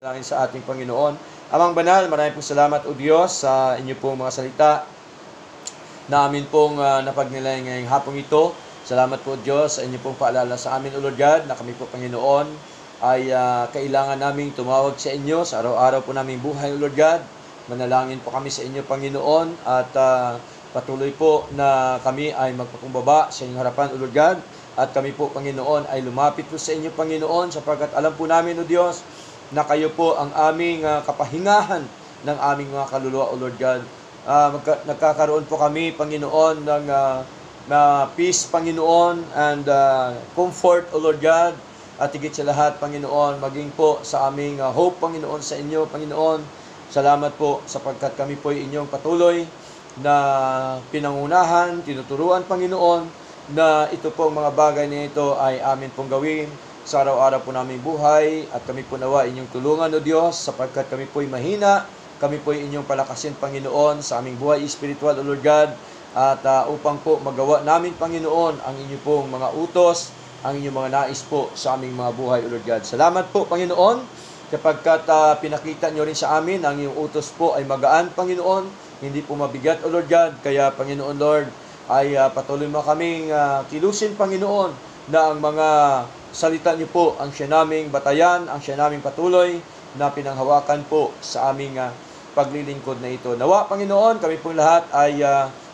Dalangin sa ating Panginoon. Amang banal, maraming pong salamat o Diyos sa inyo pong mga salita na amin pong napagnilay ngayong hapong ito. Salamat po Diyos sa inyo pong paalala sa amin, O Lord God, na kami po Panginoon ay kailangan naming tumawag sa inyo sa araw-araw po naming buhay, O Lord God. Manalangin po kami sa inyo, Panginoon, at patuloy po na kami ay magpakumbaba sa inyong harapan, O Lord God. At kami po, Panginoon, ay lumapit po sa inyo, Panginoon, sapagkat alam po namin, O Diyos, na kayo po ang aming kapahingahan ng aming mga kaluluwa, O Lord God. Nagkakaroon po kami, Panginoon, ng peace, Panginoon, and comfort, O Lord God. At higit sa lahat, Panginoon, maging po sa aming hope, Panginoon, sa inyo, Panginoon. Salamat po sapagkat kami po ay inyong patuloy na pinangunahan, tinuturuan, Panginoon, na ito pong mga bagay na ito ay amin pong gawin sa araw-araw po naming buhay, at kami po nawa inyong tulungan, O Diyos, sapagkat kami po'y mahina, kami po'y inyong palakasin, Panginoon, sa aming buhay espiritual, O Lord God, at upang po magawa namin, Panginoon, ang inyong pong mga utos, ang inyong mga nais po sa aming mga buhay, O Lord God. Salamat po, Panginoon, sapagkat pinakita nyo rin sa amin, ang iyong utos po ay magaan, Panginoon, hindi po mabigat, O Lord God. Kaya, Panginoon Lord, ay patuloy mo kaming kilusin, Panginoon, na ang mga salita niyo po ang siya naming batayan, ang siya naming patuloy na pinanghawakan po sa aming paglilingkod na ito. Nawa, Panginoon, kami pong lahat ay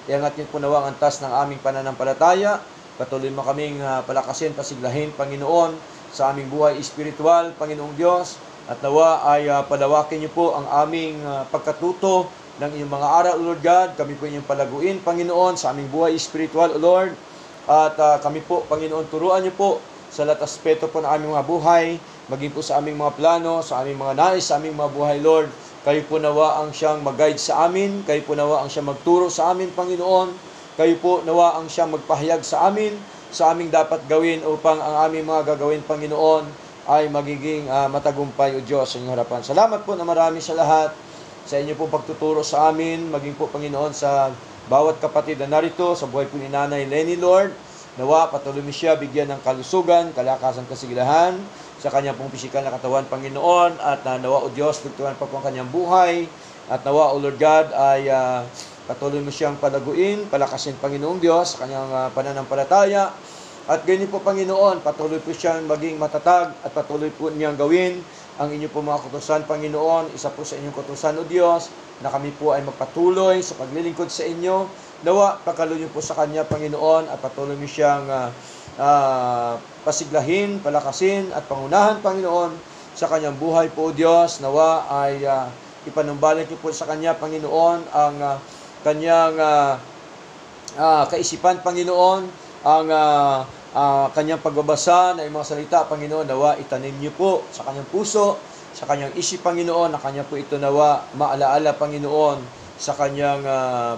iangat niyo po nawa ang antas ng aming pananampalataya. Patuloy mo kaming palakasin, pasiglahin, Panginoon, sa aming buhay espiritual, Panginoong Diyos. At nawa ay palawakin niyo po ang aming pagkatuto ng inyong mga aral, O Lord God. Kami po inyong palaguin, Panginoon, sa aming buhay espiritual, O Lord. At kami po, Panginoon, turuan niyo po sa lahat aspeto po ng aming mga buhay, maging po sa aming mga plano, sa aming mga nais, sa aming mga buhay, Lord. Kayo po nawa ang siyang mag-guide sa amin, kayo po nawa ang siyang magturo sa amin, Panginoon. Kayo po nawa ang siyang magpahayag sa amin, sa aming dapat gawin upang ang aming mga gagawin, Panginoon, ay magiging matagumpay, O Diyos, sa inyong harapan. Salamat po na marami sa lahat, sa inyo pong pagtuturo sa amin, maging po, Panginoon, sa bawat kapatid na narito, sa buhay po ni Nanay Lenny, Lord. Nawa, patuloy mo siya bigyan ng kalusugan, kalakasan, kasigahan sa kanyang pong pisikal na katawan, Panginoon. At nawa, O Diyos, tugtuan pa po ang kanyang buhay. At nawa, O Lord God, ay patuloy mo siyang palaguin, palakasin, Panginoong Diyos, sa kanyang pananampalataya. At ganyan po, Panginoon, patuloy po siyang maging matatag at patuloy po niyang gawin ang inyo po mga kutusan, Panginoon. Isa po sa inyong kutusan, O Diyos, na kami po ay magpatuloy sa paglilingkod sa inyo. Nawa, pagkaluyo po sa Kanya, Panginoon, at patuloy mo siyang pasiglahin, palakasin, at pangunahan, Panginoon, sa Kanyang buhay po, O Diyos. Nawa ay ipanumbalik niyo po sa Kanya, Panginoon, ang Kanyang kaisipan, Panginoon, ang Kanyang pagbabasa na mga salita, Panginoon. Nawa, itanim niyo po sa Kanyang puso, sa Kanyang isip, Panginoon, na Kanya po ito nawa maalaala, Panginoon, sa kanyang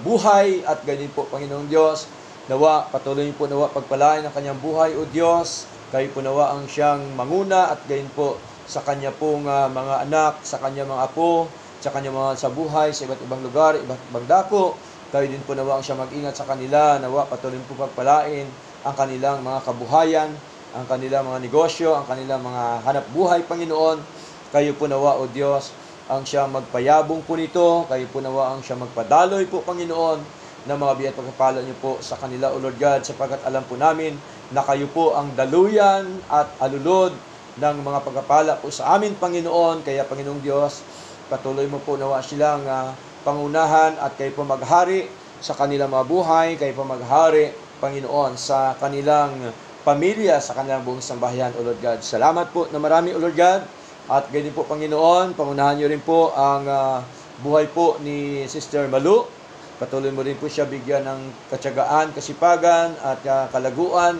buhay. At ganyan po, Panginoong Diyos, nawa, patuloy po nawa pagpalain ang kanyang buhay, O Diyos. Kayo po nawa ang siyang manguna, at ganyan po sa kanya pong mga anak, sa kanya mga apo, sa kanya mga sa buhay, sa iba't ibang lugar, iba't ibang dako. Kayo din po nawa ang siyang mag-ingat sa kanila. Nawa, patuloy po pagpalain ang kanilang mga kabuhayan, ang kanilang mga negosyo, ang kanilang mga hanap buhay, Panginoon. Kayo po nawa, O Diyos, ang siyang magpayabong po nito. Kayo po nawa ang siyang magpadaloy po, Panginoon, na mga biyat pagpapala niyo po sa kanila, O Lord God, sapagkat alam po namin na kayo po ang daluyan at alulod ng mga pagpapala po sa amin, Panginoon. Kaya, Panginoong Diyos, patuloy mo po nawa silang pangunahan, at kayo po maghari sa kanilang mga buhay. Kayo po maghari, Panginoon, sa kanilang pamilya, sa kanilang buong sambahayan, O Lord God. Salamat po na marami, O Lord God. At ganyan po, Panginoon, pangunahan niyo rin po ang buhay po ni Sister Malu. Patuloy mo rin po siya bigyan ng katyagaan, kasipagan, at kalaguan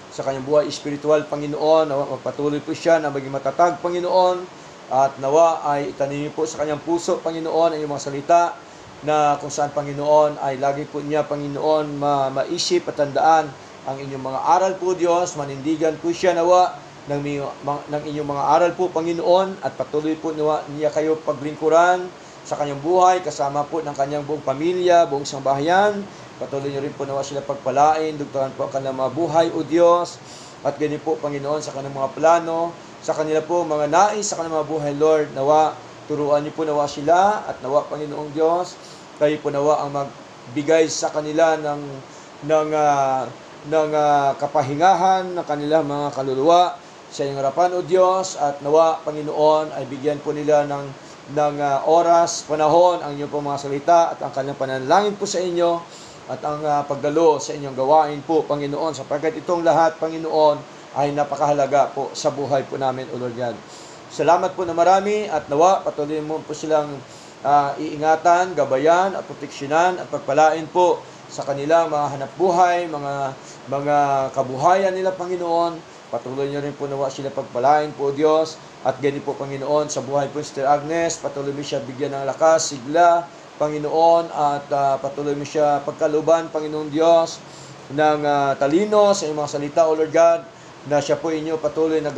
sa kanyang buhay espiritual, Panginoon. Nawa, magpatuloy po siya na maging matatag, Panginoon. At nawa ay itanim niyo po sa kanyang puso, Panginoon, ang iyong mga salita, na kung saan, Panginoon, ay lagi po niya, Panginoon, maisip at tandaan ang inyong mga aral po, Diyos. Manindigan po siya, nawa, ng inyong mga aral po, Panginoon, at patuloy po niya kayo paglingkuran sa kanyang buhay, kasama po ng kanyang buong pamilya, buong sambahayan. Patuloy niyo rin po nawa sila pagpalain, dugtungan po ang kanilang mga buhay, O Diyos. At ganyan po, Panginoon, sa kanilang mga plano, sa kanila po mga nais, sa kanilang mga buhay, Lord. Nawa, turuan niyo po nawa sila at nawa, Panginoong Diyos, kayo po nawa ang magbigay sa kanila ng kapahingahan ng kanilang mga kaluluwa sa iyong harapan, O Diyos, at nawa, Panginoon, ay bigyan po nila ng oras, panahon, ang inyong po mga salita at ang kanilang pananalangin po sa inyo at ang pagdalo sa inyong gawain po, Panginoon, sapagkat itong lahat, Panginoon, ay napakahalaga po sa buhay po namin, O Lord God. Salamat po na marami at nawa, patuloy mo po silang iingatan, gabayan at proteksyonan at pagpalain po sa kanilang mga hanap buhay, mga kabuhayan nila, Panginoon. Patuloy niyo rin po nawa sila pagpalain po, Diyos, at ganyan po, Panginoon, sa buhay po Sister Agnes, patuloy mo siya bigyan ng lakas, sigla, Panginoon, at patuloy mo siya pagkaluban, Panginoon Diyos, ng talino sa inyong mga salita, O Lord God, na siya po inyo patuloy na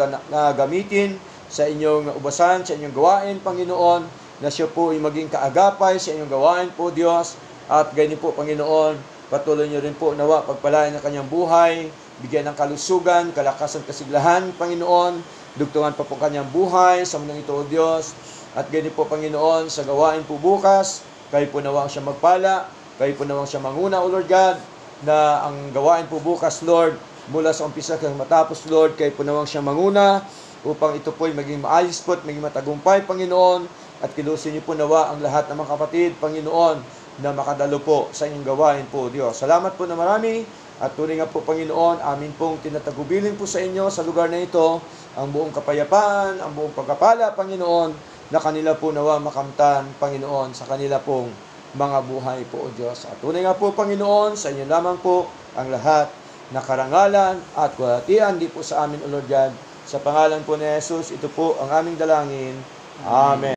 gamitin sa inyong ubasan, sa inyong gawain, Panginoon, na siya po ay maging kaagapay sa inyong gawain po, Diyos, at ganyan po, Panginoon, patuloy niyo rin po nawa pagpalain ng kanyang buhay, bigyan ng kalusugan, kalakasan, kasiglahan, Panginoon, dugtungan pa po kanyang buhay sa mundong ito, O Diyos, at ganyan po, Panginoon, sa gawain po bukas, kayo po nawang siya magpala, kayo po nawang siya manguna, O Lord God, na ang gawain po bukas, Lord, mula sa umpisa hanggang matapos, Lord, kayo po nawang siya manguna, upang ito po ay maging maayos po at maging matagumpay, Panginoon, at kilusin niyo po nawa ang lahat ng mga kapatid, Panginoon, na makadalo po sa inyong gawain po, Diyos. Salamat po na marami, at tunay nga po, Panginoon, amin pong tinatagubilin po sa inyo sa lugar na ito, ang buong kapayapaan, ang buong pagkapala, Panginoon, na kanila po nawa makamtan, Panginoon, sa kanila pong mga buhay po, O Diyos. At tunay nga po, Panginoon, sa inyo lamang po ang lahat na karangalan at kwalatian di po sa amin, O Lord God. Sa pangalan po ni Jesus, ito po ang aming dalangin. Amen.